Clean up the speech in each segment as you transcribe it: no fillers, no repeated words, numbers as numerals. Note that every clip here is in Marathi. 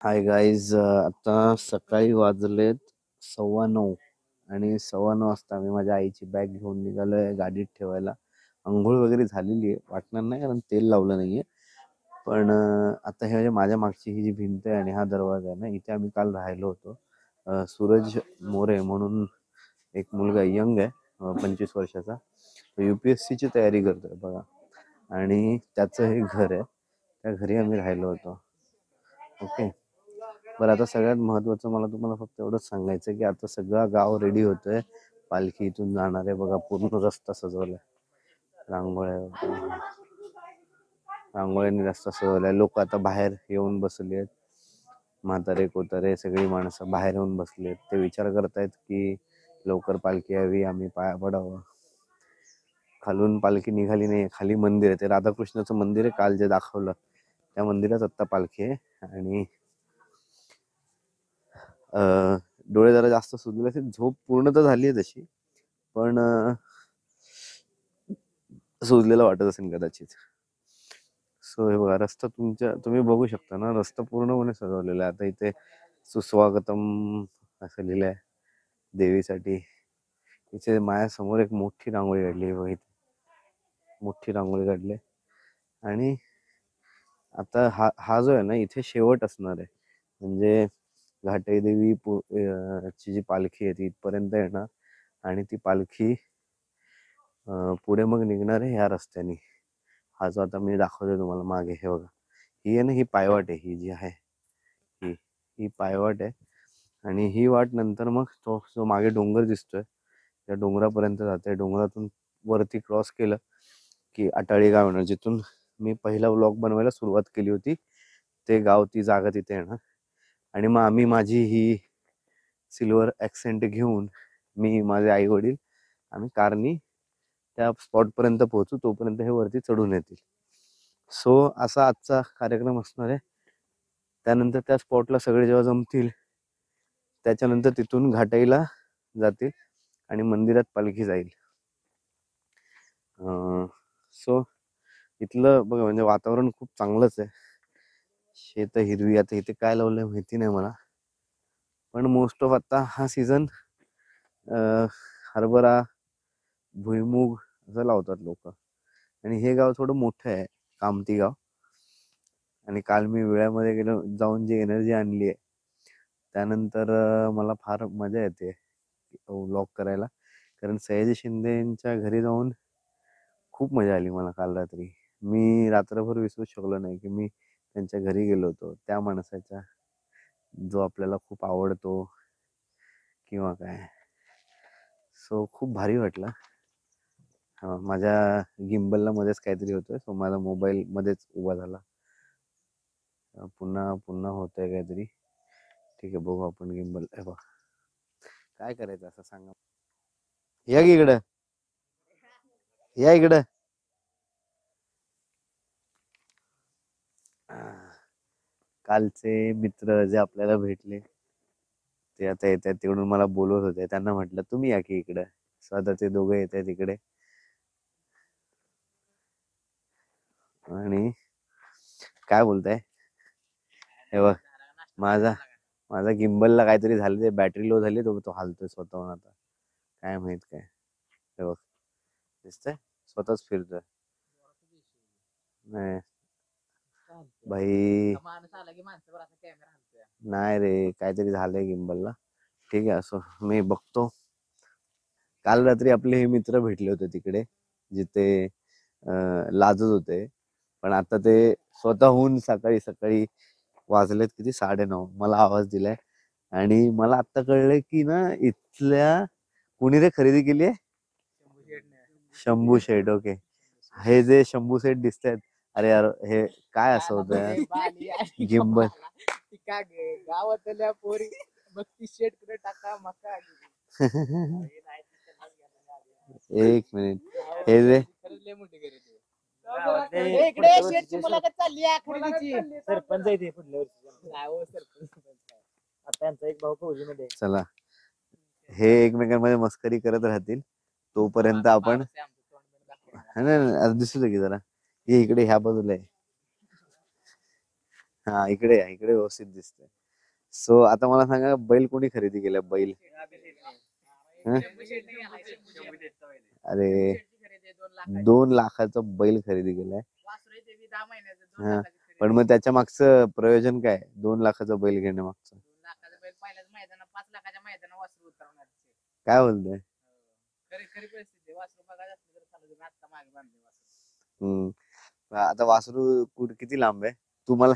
हाय गाईज, आता सकाळी वाजलेत 9:15 आणि 9:15 वाजता मी माझ्या आईची बॅग घेऊन निघालोय गाडीत ठेवायला. अंघोळ वगैरे झालेली आहे, वाटणार नाही कारण तेल लावलं नाहीये. पण आता हे म्हणजे माझ्या मागची ही जी भिंत आहे आणि हा दरवाजा आहे ना, इथे आम्ही काल राहिलो होतो. सूरज मोरे म्हणून एक मुलगा यंग आहे, 25 वर्षाचा. तो UPSC ची तयारी करतोय बघा, आणि त्याचं हे घर आहे. त्या घरी आम्ही राहिलो होतो. ओके. बरं, आता सगळ्यात महत्वाचं मला तुम्हाला फक्त एवढंच सांगायचं की आता सगळं गाव रेडी होतंय. पालखी इथून जाणार आहे बघा, पूर्ण रस्ता सजवलाय, रांगोळ्यांनी रस्ता सजवलाय. लोक आता बाहेर येऊन बसले आहेत, म्हातारे कोतारे सगळी माणसं बाहेर येऊन बसली आहेत. ते विचार करतायत की लवकर पालखी यावी, आम्ही पाया पडावं. खालून पालखी निघाली नाही, खाली मंदिर आहे, ते राधाकृष्णाचं मंदिर आहे काल जे दाखवलं त्या मंदिरात आत्ता पालखी आहे. आणि डोळे जरा जास्त सुजले असेल, झोप पूर्ण तर झाली आहे तशी, पण सुजलेला वाटत असेल कदाचित. सो हे बघा, रस्ता तुम्ही बघू शकता ना, रस्ता पूर्णपणे सजवलेला आहे. आता इथे सुस्वागतम असं लिहिलंय देवीसाठी. इथे माझ्यासमोर एक मोठी रांगोळी काढली आहे बघा, इथे मोठी रांगोळी काढली. आणि आता हा जो आहे ना, इथे शेवट असणार आहे. म्हणजे घाटे देवी ची जी पालखी आहे ती इथपर्यंत येणार आणि ती पालखी पुढे मग निघणार आहे ह्या रस्त्याने. हा जो आता मी दाखवतोय तुम्हाला मागे, हे बघा, ही आहे ना, ही पायवाट आहे, ही जी आहे ही ही पायवाट आहे. आणि ही वाट नंतर मग तो जो मागे डोंगर दिसतोय त्या डोंगरापर्यंत जाते. डोंगरातून वरती क्रॉस केलं की अटाळी गाव येणार, जिथून मी पहिला व्लॉग बनवायला सुरुवात केली होती. ते गाव, ती जागा तिथे येणार. आणि मग आम्ही माझी ही सिल्वर ॲक्सेंट घेऊन, मी, माझे आई वडील, आम्ही कारनी त्या स्पॉटपर्यंत पोहोचू, तोपर्यंत हे वरती चढून येतील. सो असा आजचा कार्यक्रम असणार आहे. त्यानंतर त्या स्पॉटला सगळे जेव्हा जमतील त्याच्यानंतर तिथून घाटाईला जातील आणि मंदिरात पालखी जाईल. सो इथलं बघा, म्हणजे वातावरण खूप चांगलंच आहे. शेत हिरवी, आता इथे काय लावलंय माहिती नाही मला, पण मोस्ट ऑफ आता हा सीझन हरभरा, भुईमुग असं लावतात लोक. आणि हे गाव थोडं मोठं आहे, कामती गाव. आणि काल मी विळ्यामध्ये गेलो, जाऊन जी एनर्जी आणली आहे त्यानंतर मला फार मजा येते व्लॉग करायला. कारण सयाजी शिंदेच्या घरी जाऊन खूप मजा आली मला काल रात्री. मी रात्रभर विसरू शकलो नाही की मी त्यांच्या घरी गेलो होतो, त्या माणसाच्या जो आपल्याला खूप आवडतो किंवा काय. सो खूप भारी वाटलं. माझ्या गिम्बलला मध्येच काहीतरी होतंय, सो माझा मोबाईल मध्येच उभा झाला. पुन्हा पुन्हा होतंय काहीतरी. ठीक आहे, बघू आपण गिम्बल. काय करायचं असं सांगा. या की इकडं, या इकडं. कालचे मित्र जे आपल्याला भेटले ते आता येत आहेत, तिकडून मला बोलवत होते. त्यांना म्हटलं तुम्ही या की इकडं. स्वतः ते दोघं येत आहेत इकडे. आणि काय बोलताय, हे बघ, माझा माझा गिम्बलला काहीतरी झालं, ते बॅटरी लो झाली, तो हालतोय स्वतःहून. आता काय माहित काय. हे बघ, दिसतंय, स्वतःच फिरतोय. नाही भाई, नाही रे, काहीतरी झालंय गिम्बलला. ठीक आहे, असो, मी बघतो. काल रात्री आपले हे मित्र भेटले होते तिकडे, जिथे लाजत होते, पण आता ते स्वतःहून सकाळी सकाळी, वाजलेत किती, 9:30, मला आवाज दिलाय. आणि मला आता कळलंय की ना, इथल्या कुणी रे खरेदी केली आहे, शंभू शेठ. ओके, हे जे शंभू सेट दिसत आहेत, अरे यार, हे काय असं होतं गिम्बल. गावातल्या पोरी शेट कुठे टाका मका. एक मिनिट, हे जे चला, हे एकमेकांमध्ये मस्करी करत राहतील तोपर्यंत आपण, नाही दिसू दे की जरा. हे इकडे ह्या बाजूला आहे. हा इकडे या, इकडे व्यवस्थित दिसतंय. सो आता मला सांगा, बैल कोणी खरेदी केला बैल? हं? अरे 2 लाखाचा बैल खरेदी केलाय. हा पण मग त्याच्या मागचं प्रयोजन काय? 2 लाखाचा बैल घेण्या मागचं काय बोलतोय? आता वासरू किती लांब आहे तुम्हाला?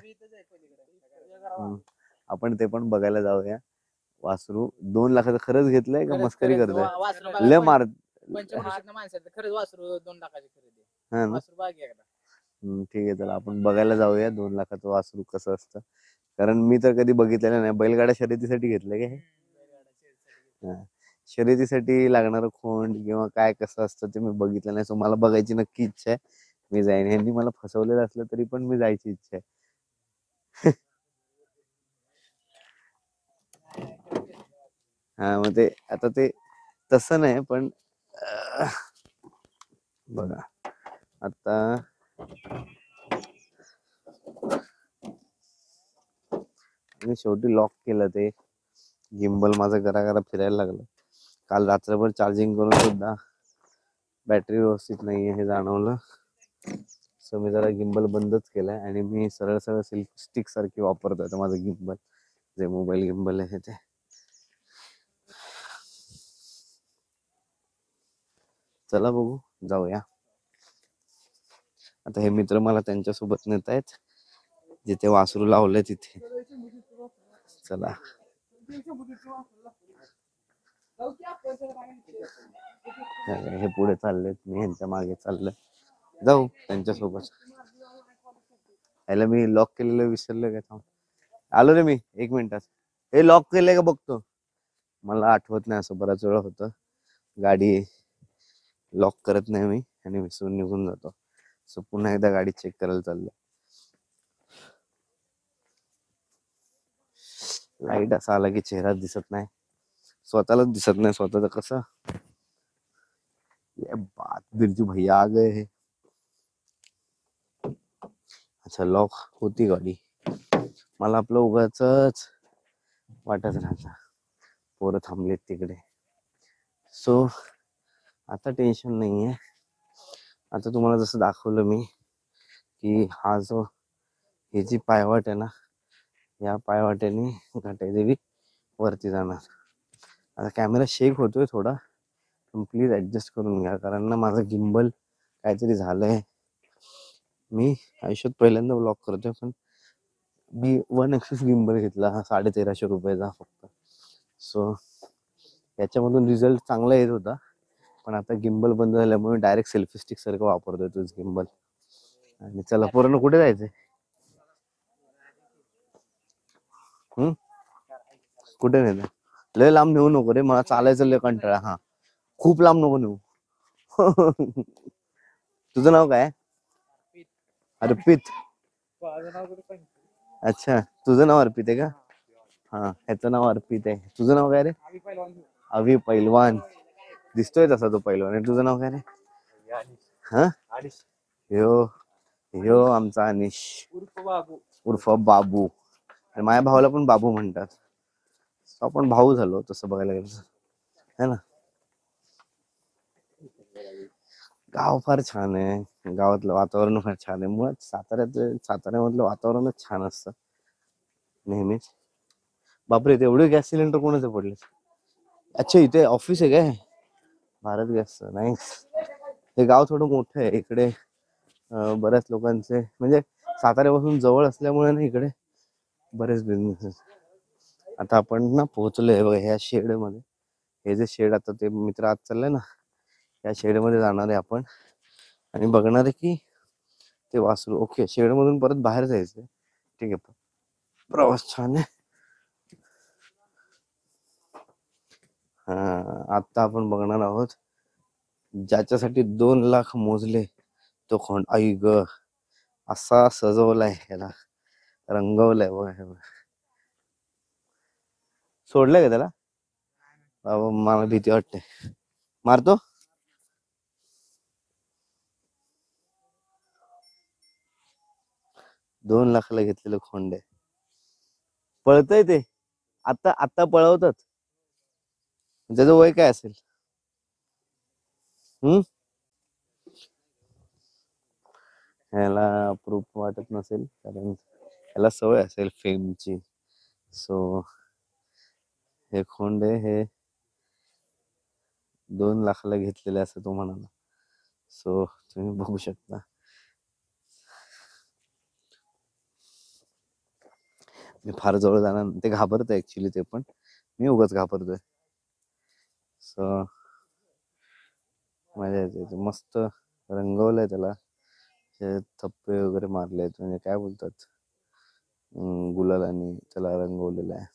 आपण ते पण बघायला जाऊया. वासरू 2 लाखाचं खरंच घेतलंय का मस्करी करतोय? लय मार खरंच वासरू 2 लाखाची खरेदी. ठीक आहे, चला आपण बघायला जाऊया 2 लाखाचं वासरू कसं असतं. कारण मी तर कधी बघितलेलं नाही. बैलगाड्या शर्यतीसाठी घेतलं का हे? शर्यतीसाठी लागणार खोंड किंवा काय कसं असतं ते मी बघितलं नाही. सो मला बघायची नक्की इच्छा आहे. मी जाईन. यांनी मला फसवलेलं असलं तरी पण मी जायची इच्छा आहे. हा मग ते आता ते तसं नाही पण बघा आता मी शेवटी लॉक केलं. ते गिम्बल माझं घराघरा फिरायला लागलं. काल रात्रभर चार्जिंग करून सुद्धा बॅटरी व्यवस्थित नाहीये हे जाणवलं. सो मी जरा गिम्बल बंदच केलाय आणि मी सरळ सरळ सेल्फी स्टिक सारखी वापरतोय आता माझं गिम्बल, जे मोबाईल गिम्बल आहे ते. चला बघू, जाऊया. आता हे मित्र मला त्यांच्यासोबत नेत आहेत जिथे वासरू लावले तिथे. चला हे पुढे चाललेत, मी यांच्या मागे चाललोय. जाऊ त्यांच्यासोबत. याला मी लॉक केलेलं विसरलं का? थांब आलो रे मी 1 मिनिटात. हे लॉक केलंय का बघतो. मला आठवत नाही, असं बराच वेळा होतं. गाडी लॉक करत नाही मी आणि विसरून निघून जातो. सो पुन्हा एकदा गाडी चेक करायला चाललोय. लाईट असा आला की चेहरा दिसत नाही, स्वतःलाच दिसत नाही स्वतःच कसं. ये बात बिरजू भैया आ गए हैं. अच्छा लॉक होती गाडी. मला आपलं उगाचच वाटत राहतं. पोरं थांबलेत तिकडे. सो आता टेन्शन नाहीये. आता तुम्हाला जसं दाखवलं मी की हा जो ही जी पायवाट आहे ना, या पायवाटेने घाटादेवी वरती जाणार. आता कॅमेरा शेक होतोय थोडा, प्लीज ऍडजस्ट करून घ्या. कारण ना माझं गिम्बल काहीतरी झालंय. मी आयुष्यात पहिल्यांदा व्लॉग करतोय, पण मी 1 एक्सिस गिम्बल घेतला 1350 रुपयाचा फक्त. सो याच्यामधून रिझल्ट चांगला येत होता, पण आता गिम्बल बंद झाल्यामुळे डायरेक्ट सेल्फी स्टिक सारखं वापरतोय तोच गिम्बल. आणि चला पूर्ण कुठे जायचंय? कुठे नेलं? लय लांब नेऊ नको रे, मला चालायचं लय कंटाळा. हा खूप लांब नको नेऊ. तुझं नाव काय? अर्पित. अच्छा तुझं नाव अर्पित आहे का? हा ह्याचं नाव अर्पित आहे. तुझं नाव काय रे? अभि पैलवान. दिसतोय तसा तो पैलवान. आणि तुझं नाव काय रे? हा ह्यो ह्यो आमचा अनिश उर्फ बाबू. आणि माझ्या भावाला पण बाबू म्हणतात. आपण भाऊ झालो तसं बघायला गेलं है ना. गाव फार छान आहे. गावातलं वातावरण फार छान आहे. मुळात साताऱ्यामधलं वातावरणच छान असतं नेहमीच. बापरे तेवढे गॅस सिलेंडर कोणाचे पडले? अच्छा इथे ऑफिस आहे काय भारत गॅसचं? नाईस. हे गाव थोडं मोठं आहे. इकडे बऱ्याच लोकांचे म्हणजे साताऱ्यापासून जवळ असल्यामुळे ना इकडे बरेच बिझनेस. आता आपण ना पोहोचलोय बघा ह्या शेड मध्ये. हे जे शेड आता ते मित्र आज चाललंय ना, या शेड मध्ये जाणार आहे आपण आणि बघणार आहे की ते वासरू. ओके शेड मधून परत बाहेर जायचंय. ठीक आहे, प्रवास छान आहे. हा आता आपण बघणार आहोत ज्याच्यासाठी 2 लाख मोजले तो खोंड. आई ग असा सजवलाय ह्याला, रंगवलाय बघा. सोडलंय का त्याला? बाबा मला भीती वाटते. मारतो. 2 लाखाला घेतलेलं खोंड आहे. पळतय ते, आता आता पळवतात. त्याचं वय काय असेल? ह्याला प्रूफ वाटत नसेल, कारण ह्याला सवय असेल फेमची. सो हे खोंड आहे, हे 2 लाखाला घेतलेले असं तो म्हणाला. सो तुम्ही बघू शकता. मी फार जवळ जाणार, ते घाबरतंय ऍक्च्युली, ते पण मी उगाच घाबरतोय. सो मजा येते. मस्त रंगवलंय त्याला, थप्पे वगैरे मारले, म्हणजे काय बोलतात, गुलालाने त्याला रंगवलेलं आहे.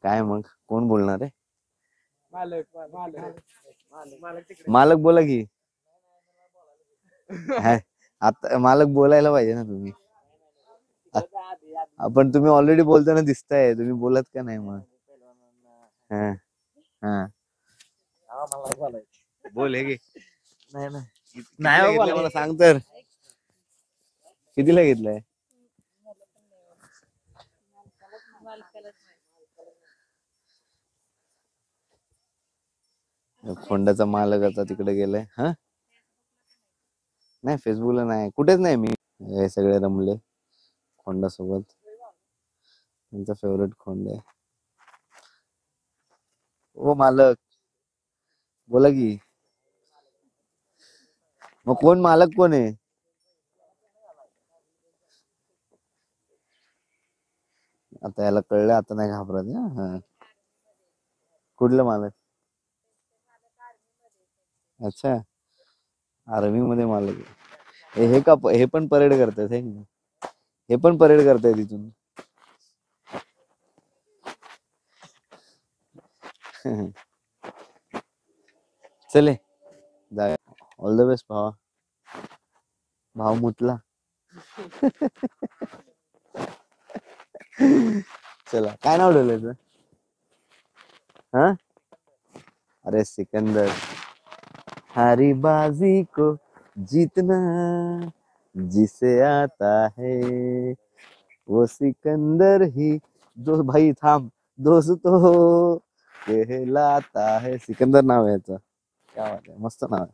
काय मग कोण बोलणार आहे? मालक बोला की. आता मालक बोलायला पाहिजे ना तुम्ही. आपण तुम्ही ऑलरेडी बोलताना दिसताय, तुम्ही बोलत का नाही मग? हा हा बोल. हे नाही मला सांग तर, कितीला घेतलंय? खोंडाचा मालक आता तिकडे गेलाय. हा नाही, फेसबुकला नाही, कुठेच नाही मी. हे सगळे रमले खोंडासोबत, त्यांचा फेवरेट खोंड आहे. ओ मालक बोला की. मग कोण मालक कोण आहे? आता याला कळलं, आता नाही घाबरत. हा, कुठलं मालक? अच्छा, आर्मी मध्ये मालक. हे का, हे पण परेड करतात? हे पण परेड करताय तिथून? चले जाऊया. ऑल द बेस्ट भावा. भाव मुतला. चला, काय नाव ठेवलंय तुझं? हा, अरे सिकंदर. हारी बाजी को जीतना जिसे आता है वो सिकंदर ही, जो भाई थांब, दोस्तों कहलाता है. सिकंदर नाव आहे याचं. क्या बात आहे, मस्त नाव आहे.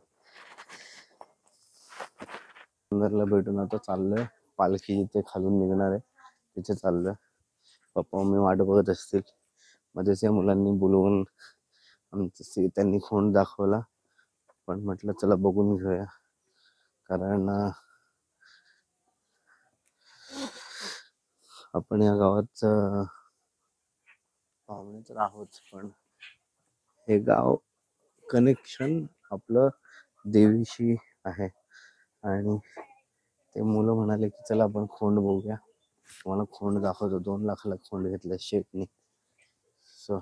सिकंदरला भेटून आता चाललोय पालखी जिथे खालून निघणार आहे तिथे चाललोय. पप्पा मम्मी वाट बघत असतील. मध्येच या मुलांनी बोलवून त्यांनी खोंड दाखवला, पण म्हटलं चला बघून घेऊया, कारण आपण या गावात पाहुणे तर आहोत, पण हे गाव कनेक्शन आपलं देवीशी आहे. आणि ते मुलं म्हणाले की चला आपण खोंड बघूया. मला खोंड दाखवतो. 2 लाखाला खोंड घेतलं शेटनी. सो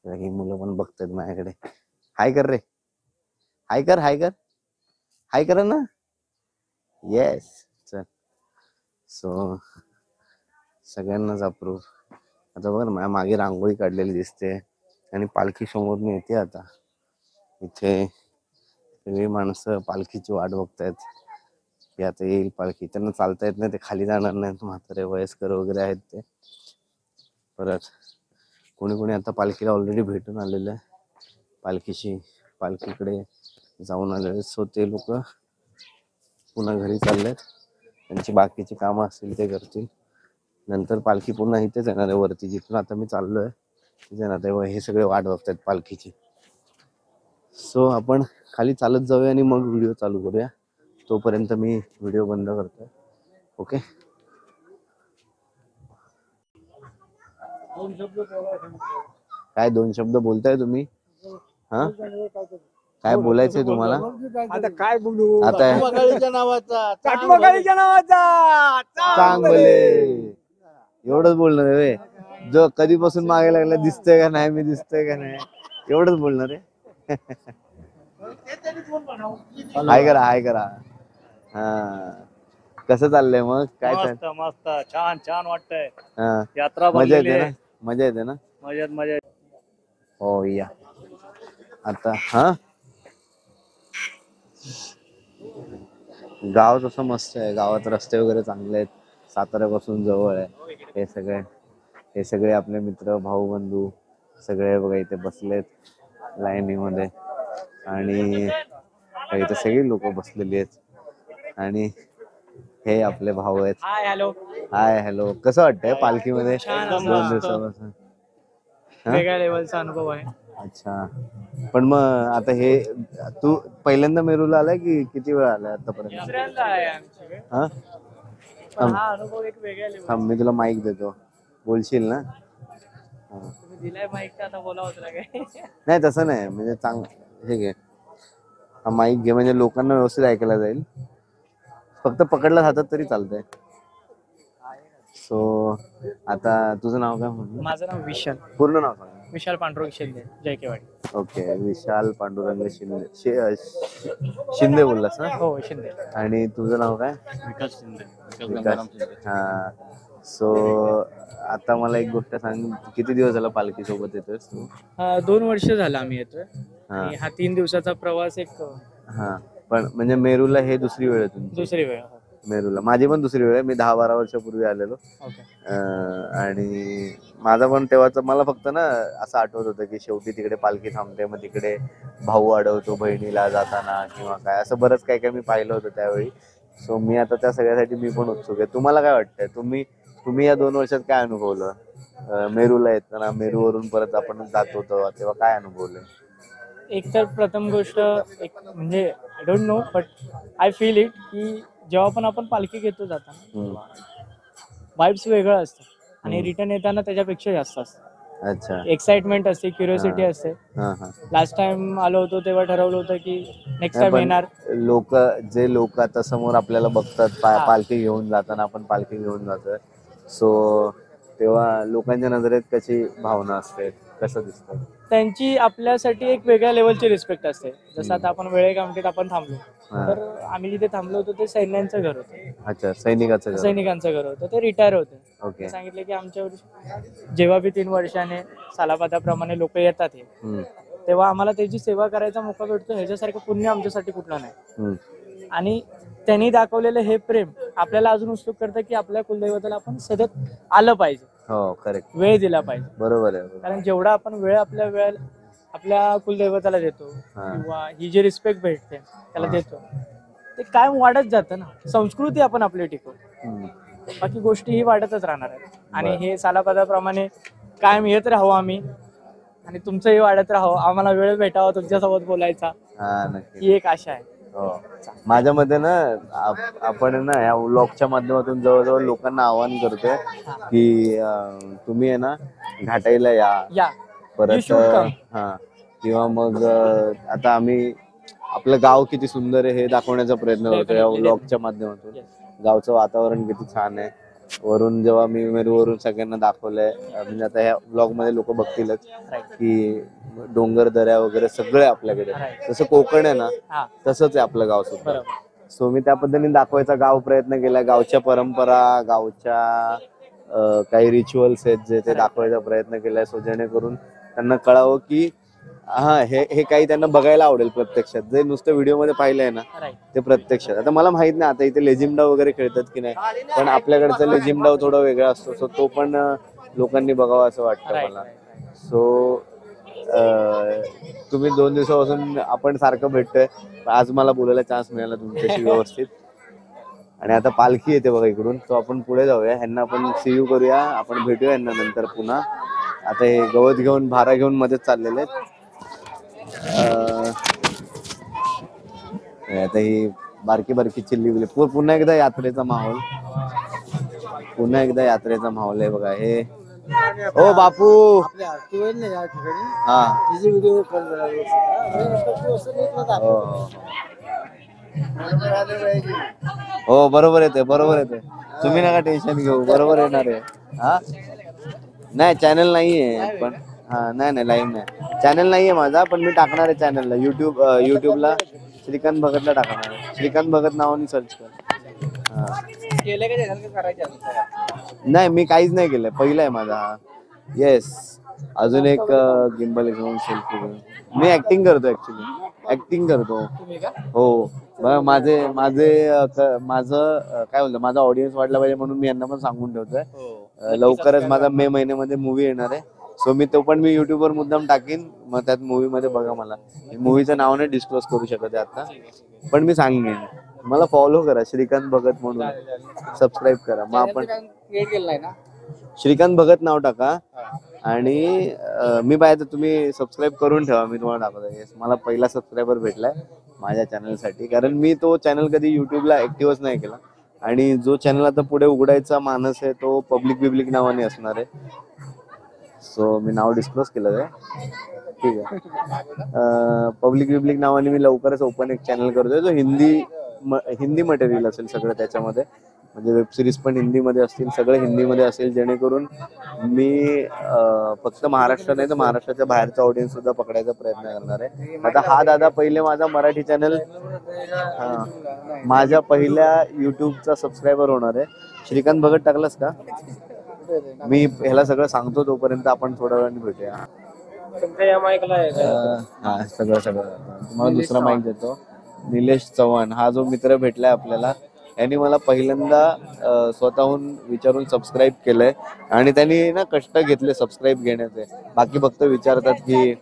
ही मुलं पण बघतात माझ्याकडे. हाय कर रे, हाय कर, हाय कर, हाय करा ना. येस, चल. सो सगळ्यांनाच अप्रूव्ह. आता बघ ना, मागे रांगोळी काढलेली दिसते आणि पालखी समोर येते. आता इथे सगळी माणसं पालखीची वाट बघतायत की आता येईल पालखी. त्यांना चालता येत नाही, ते खाली जाणार नाहीत, म्हातारे वयस्कर वगैरे आहेत ते. परत कोणी कोणी आता पालखीला ऑलरेडी भेटून आलेलं आहे, पालखीकडे जाऊन आलेले. सो ते लोक पुन्हा घरी चाललेत, त्यांची बाकीची कामं असतील ते करतील. नंतर पालखी पुन्हा इथेच येणार आहे वरती, जिथून आता मी चाललोय तिथे येणार आहे. हे सगळे वाट बघतात पालखीची. सो आपण खाली चालत जाऊया आणि मग व्हिडिओ चालू करूया. तोपर्यंत मी व्हिडिओ बंद करतोय. ओके. काय 2 शब्द बोलताय तुम्ही? हा, काय बोलायचंय तुम्हाला? आता काय बोलू? आता चांगले एवढंच बोलणार आहे. जो कधीपासून मागे लागला, दिसतंय का नाही, मी दिसतोय का नाही, एवढंच बोलणार आहे. हाय करा, हाय करा. हा, कसं चाललंय मग? काय मस्त मस्त, छान छान वाटतंय. हा, यात्रा मजा येते ना? मजा येते ना? मजेत मजेत. हो या आता. हा, गाव तसं मस्त आहे, गावात रस्ते वगैरे चांगले आहेत, साताऱ्यापासून जवळ आहे. हे सगळे आपले मित्र भाऊ बंधू सगळे बघा इथे बसलेत लाईनीमध्ये, आणि इथे सगळी लोक बसलेली आहेत. आणि हे आपले भाऊ आहेत. Hi hello. Hi hello. कसं वाटतंय पालखीमध्ये छान 2 असं. दिवसापासून? हा? वेगळ्या लेवलचा अनुभव आहे. अच्छा. पण मग आता हे तू पहिल्यांदा मेरूला आलाय की किती वेळा आलाय आतापर्यंत? दुसऱ्यांदा आहे आमच्याकडे. हा पण हा अनुभव एक वेगळ्या लेवल. थांब, मी तुला माईक देतो, बोलशील ना? हा. तुम्ही दिलाय माहिती का, आता बोलावं तुला काय? नाही तसं नाही, म्हणजे चांगलं हे घे, हा माईक घे, म्हणजे लोकांना व्यवस्थित ऐकायला जाईल. फक्त पकडला हातात तरी चालतंय. सो आता तुझं नाव काय म्हणलं? माझं नाव विशाल. पूर्ण नाव सांग. विशाल पांडुरंग शिंदे, जयकेवाडी. ओके, विशाल पांडुरंग शिंदे बोललास ना? हो शिंदे. आणि तुझं नाव काय? विकास शिंदे. विकास. हा. सो आता मला एक गोष्ट सांग, किती दिवस झाला पालखी सोबत येतोस तू? 2 वर्ष झालं आम्ही येतोय. हा. आणि हा 3 दिवसाचा प्रवास एक हा, पण म्हणजे मेरूला हे दुसरी वेळ आहे तुमची? दुसरी वेळ. मेरूला माझी पण दुसरी वेळ आहे. मी 10-12 वर्षापूर्वी आलेलो. ओके. आणि माझा पण तेव्हाच मला फक्त ना असं आठवत होतं की शेवटी तिकडे पालखी थांबते, मग तिकडे भाऊ अडवतो बहिणीला जाताना किंवा काय, असं बरंच काय काय मी पाहिलं होतं त्यावेळी. सो मी आता त्या सगळ्यासाठी मी पण उत्सुक आहे. तुम्हाला काय वाटतंय? तुम्ही या 2 वर्षात काय अनुभवलं? मेरूला येताना, मेरूवरून परत आपण जात होतो तेव्हा काय अनुभवलं? एक तर प्रथम गोष्ट एक म्हणजे I don't know but I feel it की जेव्हा पण आपण पालखी घेतो जाताना वाइब्स वेगळं असतं आणि रिटर्न येताना त्याच्यापेक्षा जास्त असतं. अच्छा. एक्साइटमेंट असते, क्युरिओसिटी असते. लास्ट टाइम आलो होतो तेव्हा ठरवलं होतं की नेक्स्ट टाइम येणार. लोक आता समोर आपल्याला बघतात पालखी घेऊन जाताना, आपण पालखी घेऊन जातोय, सो तेव्हा लोकांच्या नजरेत कशी भावना असते, कसं दिसतं? त्यांची आपल्यासाठी एक वेगळ्या लेवलची रिस्पेक्ट असते. जसं आता आपण वेळेकामठीत आपण थांबलो, तर आम्ही जिथे थांबलो होतो ते सैन्यांचं घर होतं. अच्छा, सैनिकांचं घर होतं. ते रिटायर होते. ओके. सांगितले की आमच्यावर जेव्हा बी 3 वर्षाने सालाबादाप्रमाणे लोक येतात हे, तेव्हा आम्हाला त्याची सेवा करायचा मोका भेटतो. ह्याच्यासारखं पुण्य आमच्यासाठी कुठलं नाही. आणि त्यांनी दाखवलेलं हे प्रेम आपल्याला अजून उत्सुक करतं की आपल्या कुलदैवताला आपण सतत आलं पाहिजे. हो, करेक्ट. वेळ दिला पाहिजे. बरोबर आहे. कारण जेवढा आपण वेळ आपल्या कुलदैवताला देतो किंवा ही जी रिस्पेक्ट भेटते त्याला देतो, ते कायम वाढत जातं ना. संस्कृती आपण आपली टिकवतो, बाकी गोष्टी ही वाढतच राहणार आहेत. आणि हे सालाबादाप्रमाणे कायम येत राहावं आम्ही, आणि तुमचंही वाढत राहावं, आम्हाला वेळ भेटावा तुमच्यासोबत बोलायचा, ही एक आशा आहे. माझ्या मते ना आपण ना या व्लॉगच्या माध्यमातून जवळजवळ लोकांना आवाहन करतोय की तुम्ही आहे ना घाटाईला या परत. हा, किंवा मग आता आम्ही आपलं गाव किती सुंदर आहे हे दाखवण्याचा प्रयत्न करतो या व्लॉगच्या माध्यमातून. गावचं वातावरण किती छान आहे. वरून जेव्हा मी मेरूवरून सगळ्यांना दाखवलंय, म्हणजे आता ह्या ब्लॉग मध्ये लोक बघतीलच की डोंगर दऱ्या वगैरे सगळे आपल्याकडे, जसं कोकण आहे ना तसंच आहे आपलं गाव सुद्धा. सो मी त्या पद्धतीने दाखवायचा गाव प्रयत्न केला. गावच्या परंपरा, गावच्या काही रिच्युअल्स आहेत जे ते दाखवायचा प्रयत्न केलाय, सो जेणेकरून त्यांना कळावं की हा हे काही त्यांना बघायला आवडेल प्रत्यक्षात. जे नुसतं व्हिडिओ मध्ये पाहिलंय ना ते प्रत्यक्षात. आता मला माहित नाही आता इथे लेझिमडाव वगैरे खेळतात की नाही, पण आपल्याकडचं लेझिमडाव थोडा वेगळा असतो, सो तो पण लोकांनी बघावा असं वाटतं मला. सो तुम्ही 2 दिवसापासून आपण सारखं भेटतोय, आज मला बोलायला चान्स मिळाला तुमच्याशी व्यवस्थित. आणि आता पालखी येते बघा इकडून, तो आपण पुढे जाऊया, ह्यांना आपण सीयू करूया, आपण भेटूया यांना नंतर पुन्हा. आता हे गवत घेऊन भारा घेऊन मध्येच चाललेले आहेत. आता ही बारकी बारकी चिल्ली बिल्ली, पुन्हा एकदा यात्रेचा माहोल आहे बघा. हे ओ बापू, हा हो बरोबर येते, तुम्ही नका टेन्शन घेऊ, बरोबर येणार आहे. हा नाही, चॅनल नाहीये, पण हा नाही लाईव्ह नाही, चॅनल नाहीये माझा, पण मी टाकणार आहे चॅनलला. युट्यूबला श्रीकांत भगतला टाकणार आहे. श्रीकांत भगत नावाने सर्च कर. नाही, मी काहीच नाही केलंय, पहिला आहे माझा हा. येस, अजून एक गिम्बल घेऊन सेल्फी घेऊन. मी ऍक्टिंग करतो ऍक्च्युली. ऍक्टिंग करतो. तुम्ही का? हो. बघा माझं काय बोलतो, माझा ऑडियन्स वाढला पाहिजे म्हणून मी यांना पण सांगून ठेवतोय. लवकरच माझा मे महिन्यामध्ये मूवी येणार आहे. सो मी तो पण मी युट्यूबवर मुद्दाम टाकीन, मग त्यात मूवी मध्ये बघा मला. मूवीचं नाव नाही डिस्क्लोज करू शकत आहे आता, पण मी सांगेन. मला फॉलो करा श्रीकांत भगत म्हणून, सबस्क्राईब करा. मग आपण क्रिएट केलंय ना? श्रीकांत भगत नाव टाका आणि मी पाहिजे तुम्ही सबस्क्राईब करून ठेवा. मी तुम्हाला दाखवतो. येस, मला पहिला सबस्क्रायबर भेटलाय माझ्या चॅनलसाठी, कारण मी तो चॅनल कधी युट्यूबला ऍक्टिव्हच नाही केला. आणि जो चॅनल आता पुढे उघडायचा मानस आहे तो पब्लिक बिब्लिक नावाने असणार आहे. सो मी नाव डिस्क्लोज केलं आहे, ठीक आहे. पब्लिक बिब्लिक नावाने मी लवकरच ओपन एक चॅनल करतोय जो हिंदी मटेरियल असेल सगळं त्याच्यामध्ये. म्हणजे वेबसिरीज पण हिंदीमध्ये असतील, सगळं हिंदीमध्ये असेल, जेणेकरून मी फक्त महाराष्ट्र नाही तर महाराष्ट्राच्या बाहेरचा ऑडियन्स सुद्धा पकडायचा प्रयत्न करणार आहे. आता हा दादा पहिले माझा मराठी चॅनल, माझ्या पहिल्या युट्यूबचा सबस्क्रायबर होणार आहे. श्रीकांत भगत टाकलास का? मी ह्याला सगळं सांगतो, तोपर्यंत आपण थोड्या वेळाने भेटूया. हा सगळं तुम्हाला दुसरा माईक देतो. निलेश चव्हाण हा जो मित्र भेटलाय आपल्याला, यांनी मला पहिल्यांदा स्वतःहून विचारून सबस्क्राईब केलंय. आणि त्यांनी ना कष्ट घेतले सबस्क्राईब घेण्याचे. बाकी फक्त विचारतात की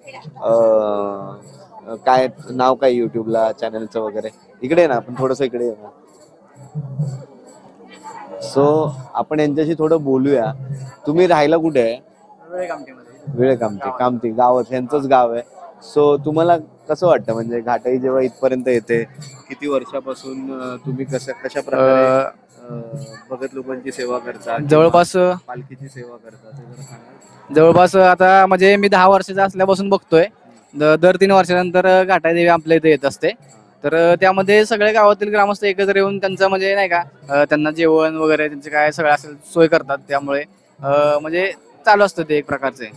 काय नाव काय युट्यूबला चॅनलचं वगैरे. इकडे ना आपण थोडस इकडे ना. सो आपण यांच्याशी थोडं बोलूया. तुम्ही राहायला कुठे आहे? वेळे कामठी गावच, यांचंच गाव आहे. सो तुम्हाला कसं वाटतं, म्हणजे घाटाई जेव्हा इथपर्यंत येते, किती वर्षापासून तुम्ही कशा प्रकारे भगत लोकांची सेवा करता, जवळपास पालखीची सेवा करता, ते जरा सांगा. जवळपास आता म्हणजे मी 10 वर्षाचा असल्यापासून बघतोय. दर 3 वर्षानंतर घाटाई देवी आपल्या इथे येत असते. तर त्यामध्ये सगळ्या गावातील ग्रामस्थ एकत्र येऊन त्यांचं म्हणजे नाही का, त्यांना जेवण वगैरे त्यांचे काय सगळं असेल सोय करतात. त्यामुळे म्हणजे चालू असतं ते एक प्रकारचे.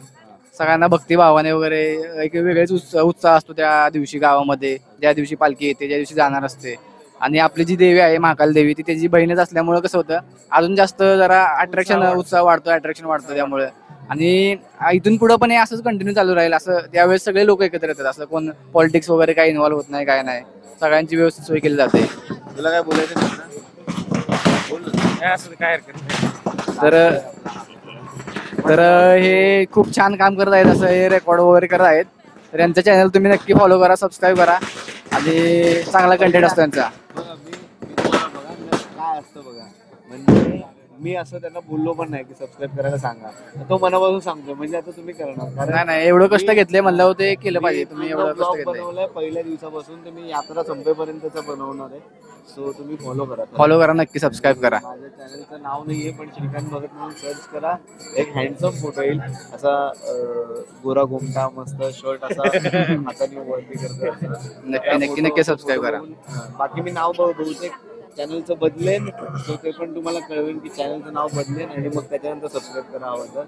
सगळ्यांना भक्तिभावाने वगैरे एक वेगळेच उत्साह असतो त्या दिवशी गावामध्ये. ज्या दिवशी पालखी येते, ज्या दिवशी जाणार असते. आणि आपली जी देवी आहे महाकाल देवी, ती त्याची बहीणच असल्यामुळे कसं होतं, अजून जास्त जरा उत्साह वाढतो, अट्रॅक्शन वाढतं त्यामुळे. आणि इथून पुढे पण हे असंच कंटिन्यू चालू राहील. असं त्यावेळेस सगळे लोक एकत्र येतात. असं कोण पॉलिटिक्स वगैरे काही इन्व्हॉल्व होत नाही, काय नाही. सगळ्यांची व्यवस्थित सोय केली जाते. तुला काय बोलायचं काय तर हे खूप छान काम करत आहेत. असं हे रेकॉर्ड वगैरे करत आहेत. तर यांचं चॅनल तुम्ही नक्की फॉलो करा, सबस्क्राईब करा. आणि चांगला कंटेंट असतो त्यांचा. काय असतं बघा, म्हणजे मी असं त्यांना बोललो पण नाही की सबस्क्राईब करायला सांगा, तो मनापासून सांगतो. म्हणजे आता तुम्ही करणार, नाही एवढं कष्ट घेतले म्हणल्यावर ते केलं पाहिजे. तुम्ही एवढं कष्ट घेतले. बनवलंय पहिल्या दिवसापासून, तर मी यात्रा संपेपर्यंतचा बनवणार आहे. सो तुम्ही फॉलो करा, नक्की सबस्क्राईब करा. माझ्या चॅनलचं नाव नाहीये, पण श्रीकांत भगत म्हणून सर्च करा. एक हँडसम फोटो येईल, असा गोरा गोमटा मस्त शर्ट असा हाताने वरती करतो. नक्की सबस्क्राईब करा. बाकी मी नाव बहुतेक चॅनलचं बदलेन, सो ते पण तुम्हाला कळवेल की चॅनलचं नाव बदलेन. आणि मग त्याच्यानंतर सबस्क्राईब करा हवं तर.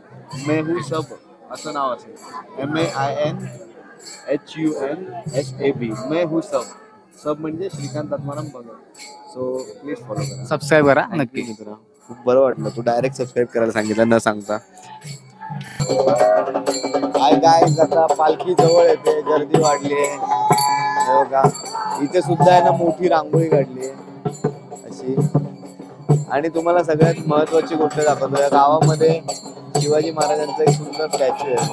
मैं हूँ सब असं नाव असेल, MAINHUNSAB, मैं हूँ सब म्हणजे Shrikant Atmaram Bhagat. So please follow करा, सबस्क्राईब करा नक्की. मित्र खूप बरं वाटलं तू डायरेक्ट सबस्क्राईब करायला सांगितलं न सांगता. काय आता पालखी जवळ येते, गर्दी वाढली आहे का. इथे सुद्धा आहे ना मोठी रांगोळी काढली आहे अशी. आणि तुम्हाला सगळ्यात महत्वाची गोष्ट दाखवतो, या गावामध्ये शिवाजी महाराजांचा एक सुंदर स्टॅच्यू आहे.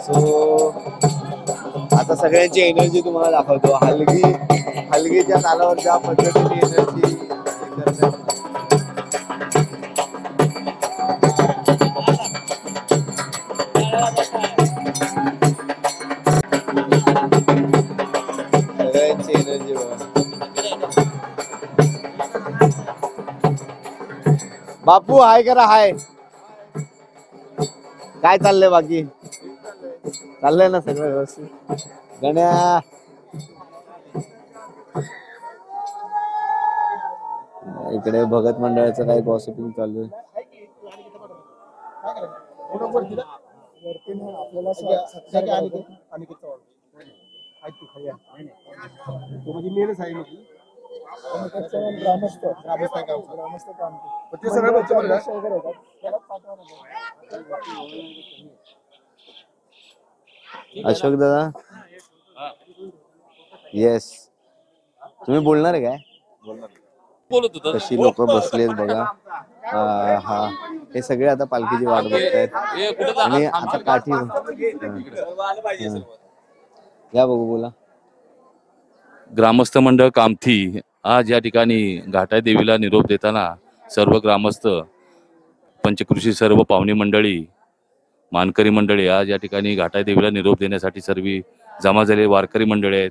सो आता सगळ्यांची एनर्जी तुम्हाला दाखवतो. हलगीच्या तालावर ज्या पद्धतीने एनर्जी बापू हाय करा. हाय, काय चाललंय? बाकी चाललंय ना सगळं व्यवस्थित? गण्या इकडे भगत मंडळाचं काही गॉसिपिंग चालू आहे. अशोक दादा येस, तुम्ही बोलणार आहे काय? बोलत होता कशी लोक बसलेत बघा. हा हे सगळे आता पालखीची वाट बघतायत आणि आता काठी या बघू बोला. ग्रामस्थ मंडळ कामठी आज या ठिकाणी घाटाई देवीला निरोप देताना सर्व ग्रामस्थ, पंचकृषी सर्व पाहुणी मंडळी, मानकरी मंडळी आज या ठिकाणी घाटाई देवीला निरोप देण्यासाठी सर्व जमा झालेले वारकरी मंडळी आहेत,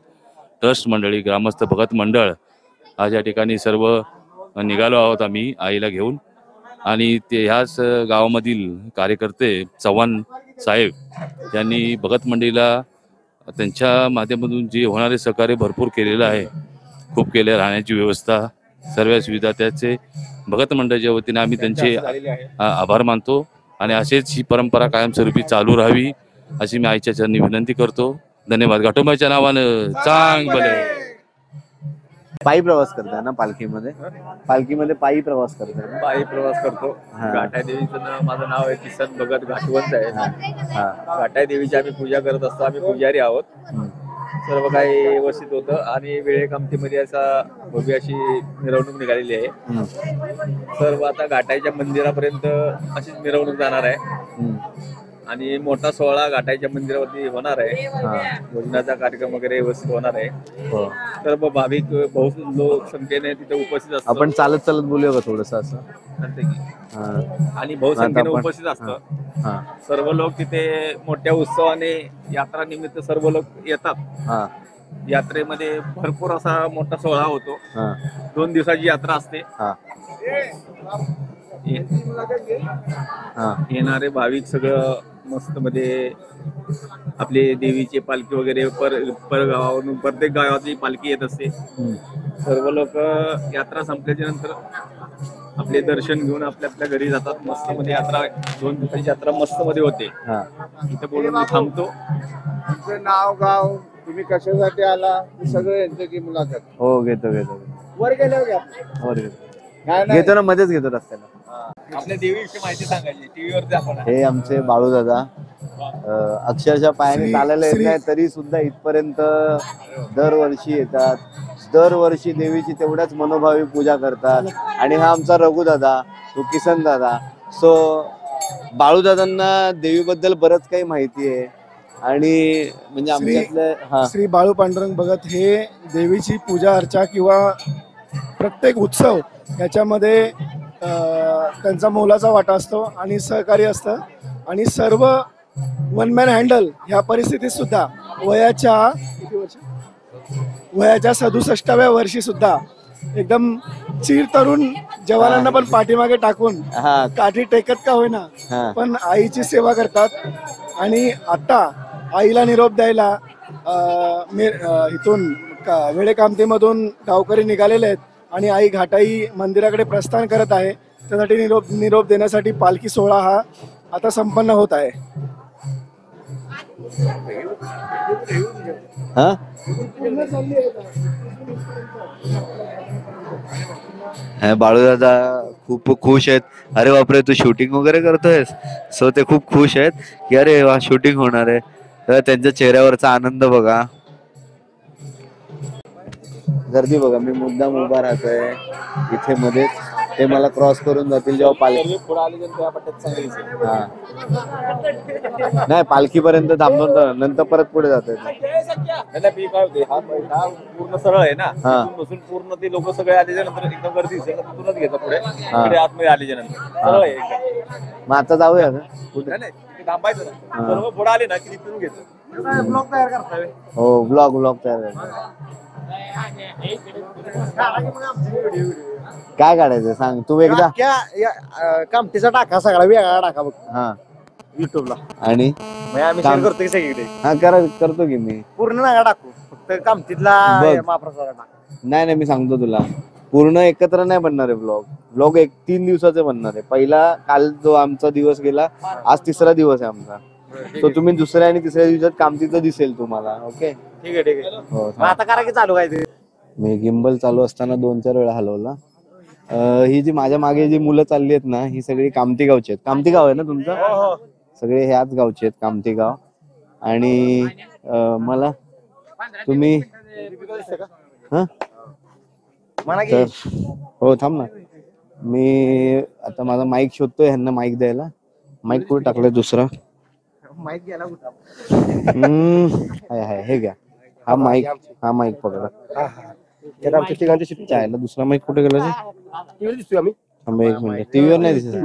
ट्रस्ट मंडळी, ग्रामस्थ भगत मंडळ आज या ठिकाणी सर्व निघालो आहोत आम्ही आईला घेऊन. आणि ते ह्याच गावामधील कार्यकर्ते चव्हाण साहेब यांनी भगत मंडळीला त्यांच्या माध्यमातून जे होणारे सहकार्य भरपूर केलेलं आहे, खूप केले. राहण्याची व्यवस्था, सर्व सुविधा, त्याचे भगत मंडळाच्या वतीने आम्ही त्यांचे आभार मानतो. आणि असेच ही परंपरा कायमस्वरूपी चालू राहावी अशी मी आईच्या चरणी विनंती करतो. धन्यवाद. घाटोबाच्या नावानं चांग भले. पायी प्रवास करताय ना पालखीमध्ये? पालखीमध्ये पायी प्रवास करताय ना? पायी प्रवास करतो. घाटाई देवीचं माझं नाव आहे किसन भगत घाटवंत आहे. घाटाई देवीची आम्ही पूजा करत असतो. आम्ही पुजारी आहोत. सर्व काही व्यवस्थित होतं आणि वेळेकामतीमध्ये असा भव्य अशी मिरवणूक निघालेली आहे. सर्व आता घाटाईच्या मंदिरापर्यंत अशीच मिरवणूक जाणार आहे आणि मोठा सोहळा घाटाईच्या मंदिरावरती होणार आहे. भोजनाचा कार्यक्रम वगैरे व्यवस्थित होणार आहे. सर्व भाविक बहुत लोकसंख्येने तिथे उपस्थित असतात. आपण चालत चालत बोलूया का थोडस असं? आणि बहुसंख्येने उपस्थित असतं. सर्व लोक तिथे मोठ्या उत्सवाने यात्रा निमित्त सर्व लोक येतात. यात्रेमध्ये भरपूर असा मोठा सोहळा होतो. 2 दिवसाची यात्रा असते. येणारे भाविक सगळं मस्त मध्ये आपले देवीचे पालखी वगैरे परगावावरून प्रत्येक गावातली पालखी येत असते. सर्व लोक यात्रा संपल्याच्या नंतर आपले दर्शन घेऊन आपल्या आपल्या घरी जातात. मस्त मध्ये यात्रा 2 दिवसाची यात्रा मस्त मध्ये होते. इथे बोलून मी थांबतो. तुमचं नाव, गाव, तुम्ही कशासाठी आला, सगळं यांची मुलाखत. हो घेतो घेतो वर गेल्यावर घ्या. वर घेतो ना, मध्येच घेतो रस्त्याला. आपल्या देवीविषयी माहिती सांगायची टीव्हीवरती आपण. हे आमचे बाळू दादा अक्षरशः पायाने चालायला येत नाही तरी सुद्धा इथपर्यंत दरवर्षी येतात. दरवर्षी देवीची तेवढ्याच मनोभावी पूजा करतात. आणि हा आमचा रघु दादा, तो किसन दादा. सो बाळू दादांना देवीबद्दल बरंच काही माहिती आहे. आणि म्हणजे आमच्यातले श्री बाळू पांडुरंग भगत हे देवीची पूजा अर्चा किंवा प्रत्येक उत्सव याच्यामध्ये त्यांचा मोलाचा वाटा असतो आणि सहकार्य असतं. आणि सर्व वन मॅन हँडल ह्या परिस्थितीत सुद्धा वयाच्या 67व्या वर्षी सुद्धा एकदम चीर तरुण जवानांना पण पाठीमागे टाकून काठी टेकत का होईना पण आईची सेवा करतात. आणि आता आईला निरोप द्यायला इथून वेळेकामतीमधून गावकरी निघालेले आहेत आणि आई घाटाई मंदिराकडे प्रस्थान करत आहे. त्यासाठी निरोप देण्यासाठी पालखी सोहळा हा आता संपन्न होत आहे. बाळूदादा खूप खुश आहेत. अरे बापरे, तू शूटिंग वगैरे करतोयस? सो ते खूप खुश आहेत की अरे वा शूटिंग होणार आहे. तर त्यांच्या चेहऱ्यावरचा आनंद बघा, गर्दी बघा. मी मुद्दाम उभा राहतोय इथे मध्येच, ते मला क्रॉस करून जातील जेव्हा पालखी नाही पालखीपर्यंत थांबून नंतर परत पुढे जातोय. पूर्ण सरळ आहे ना, बसून पूर्ण ते लोक सगळे आल्याच्या नंतर एकदम गर्दी तिथूनच घेतात पुढे आतमध्ये आल्याच्या नंतर सरळ आहे. मग आता जाऊया का कुठे? नाही थांबायचं ना, सर्व पुढे आले ना की तिथून घेतो. ब्लॉग तयार करताय. हो ब्लॉग तयार करतो. काय काढायचं सांग तू एकदा. कामटीचा टाका सगळा वेगळा टाका बघ युट्यूबला. आणि आम्ही शेअर करतो की सगळीकडे. करतो की मी. पूर्ण नका टाकू, फक्त कामटीतला महाप्रसाद टाका. नाही मी सांगतो तुला, पूर्ण एकत्र नाही बनणार आहे ब्लॉग 3 दिवसाचे बनणार आहे. पहिला काल जो आमचा दिवस गेला, आज 3रा दिवस आहे आमचा. तो तुम्ही 2ऱ्या आणि 3ऱ्या दिवसात कामतीचं दिसेल तुम्हाला. ओके ठीक आहे हो. आता करा की चालू काय ते. मी गिम्बल चालू असताना 2-4 वेळा हलवला. ही जी माझ्या मागे जी मुलं चालली आहेत ना, ही सगळी कामती गावची आहेत. कामती गाव आहे ना तुमचं? सगळे ह्याच गावचे आहेत, कामती गाव. आणि मला तुम्ही हा तर हो थांब ना, मी आता माझा माईक शोधतोय ह्यांना माईक द्यायला. माईक कुठे टाकलाय दुसरा? हाय हे घ्या. हा माईक पकडा. चायला दुसरा माईक कुठे गेला? थांबा एक मिनिट, टीव्हीवर नाही दिसत.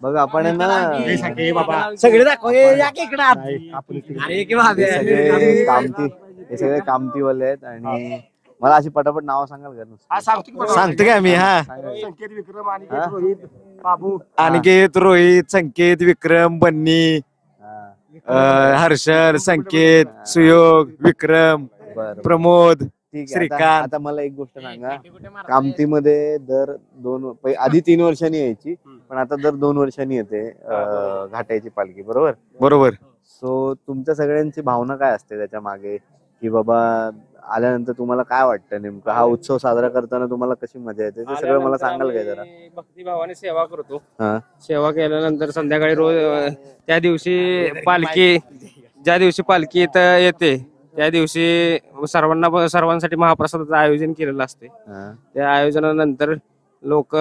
बघा आपण आहे ना सगळे दाखव हे सगळे कामतीवाले आहेत. आणि मला अशी पटापट नाव सांगाल का? सांगतो काय मी? हा, संकेत विक्रम अनिकेत रोहित बाबू अनिकेत, रोहित, संकेत, विक्रम, बन्नी, हर्षल, संकेत, सुयोग, विक्रम, प्रमोद, ठीक आहे. श्रीकांत. आता मला एक गोष्ट सांगा, कामतीमध्ये दर आधी 3 वर्षांनी यायची, पण आता दर 2 वर्षांनी येते घाटायची पालखी, बरोबर? बरोबर. सो तुमच्या सगळ्यांची भावना काय असते त्याच्या मागे, की बाबा आल्यानंतर तुम्हाला काय वाटतं नेमकं? हा उत्सव साजरा करताना तुम्हाला कशी मजा येते ते सगळं मला सांगाल काय जरा? भक्तिभावाने सेवा करतो. हा. सेवा केल्यानंतर संध्याकाळी रोज त्या दिवशी पालखी, ज्या दिवशी पालखी इथं येते त्या दिवशी सर्वांसाठी महाप्रसादाचं आयोजन केलेलं असते. त्या आयोजनानंतर लोक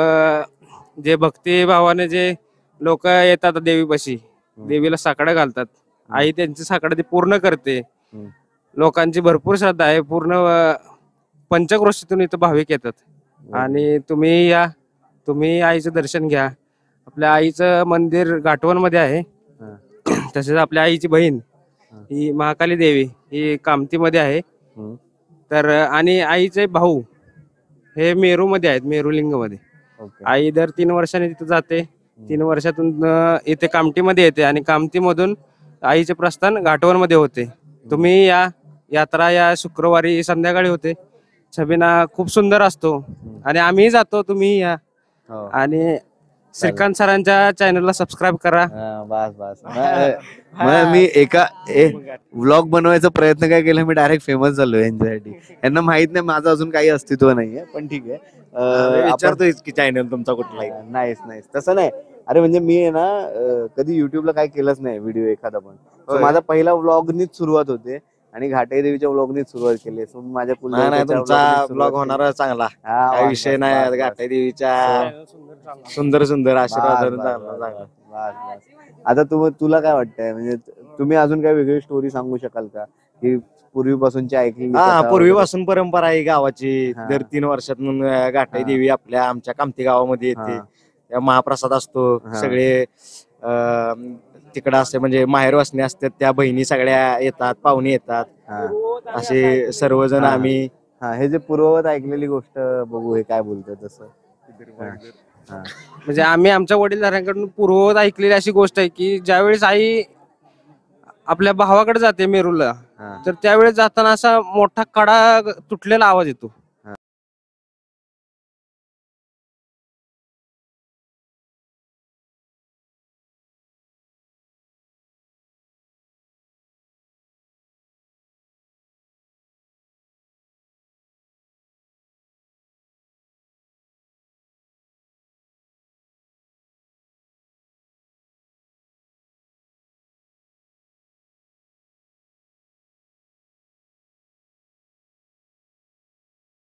जे भक्तिभावाने जे लोक येतात देवीपाशी, देवीला साकडं घालतात. आई त्यांची साकडं ती पूर्ण करते. लोकांची भरपूर श्रद्धा आहे. पूर्ण पंचक्रोशीतून इथं भाविक येतात. आणि तुम्ही आईचं दर्शन घ्या. आपल्या आईचं मंदिर घाटवणमध्ये आहे. तसेच आपल्या आईची बहीण ही महाकाली देवी ही कामतीमध्ये आहे. तर आणि आईचे भाऊ हे मेरूमध्ये आहेत, मेरूलिंगमध्ये. आई दर 3 वर्षांनी तिथे जाते. 3 वर्षातून इथे कामटीमध्ये येते आणि कामतीमधून आईचे प्रस्थान घाटवणमध्ये होते. तुम्ही यात्रा या शुक्रवारी संध्याकाळी होते. छबिना खूप सुंदर असतो आणि आम्ही जातो, तुम्ही या. आणि श्रीकांत सरांच्या चॅनलला सबस्क्राईब करा. बस मी एका व्लॉग बनवायचा प्रयत्न काय केला, मी डायरेक्ट फेमस झालो यांच्यासाठी. यांना माहित नाही माझं अजून काही अस्तित्व नाहीये, पण ठीक आहे. विचारतोय की चॅनल तुमचा कुठला आहे? नाही तसं नाही. अरे म्हणजे मी आहे ना कधी युट्यूबला काय केलंच नाही व्हिडिओ एखादा पण. So माझा पहिला व्लॉगनीच सुरुवात होते आणि घाटाई देवीच्या व्लॉगनीच सुरुवात केली. सो माझ्या तुमचा ब्लॉग होणार चांगला, काही विषय नाही. घाटाई देवीच्या सुंदर आशीर्वाद. आता तुला काय वाटतंय, म्हणजे तुम्ही अजून काही वेगळी स्टोरी सांगू शकाल का, की पूर्वीपासूनची ऐकली? पूर्वीपासून परंपरा आहे गावाची. दर 3 वर्षातून घाटाई देवी आमच्या कामती गावामध्ये येते. महाप्रसाद असतो. सगळे तिकडं असते, म्हणजे माहेर वासने असतात, त्या बहिणी सगळ्या येतात, पाहुणे येतात. असे सर्वजण आम्ही हे जे पूर्ववत ऐकलेली गोष्ट बघू, हे काय बोलतोय तसं? म्हणजे आम्ही आमच्या वडीलधाऱ्यांकडून पूर्ववत ऐकलेली अशी गोष्ट आहे की ज्यावेळेस आई आपल्या भावाकडे जाते मेरूला, तर त्यावेळेस जाताना असा मोठा कडा तुटलेला आवाज येतो.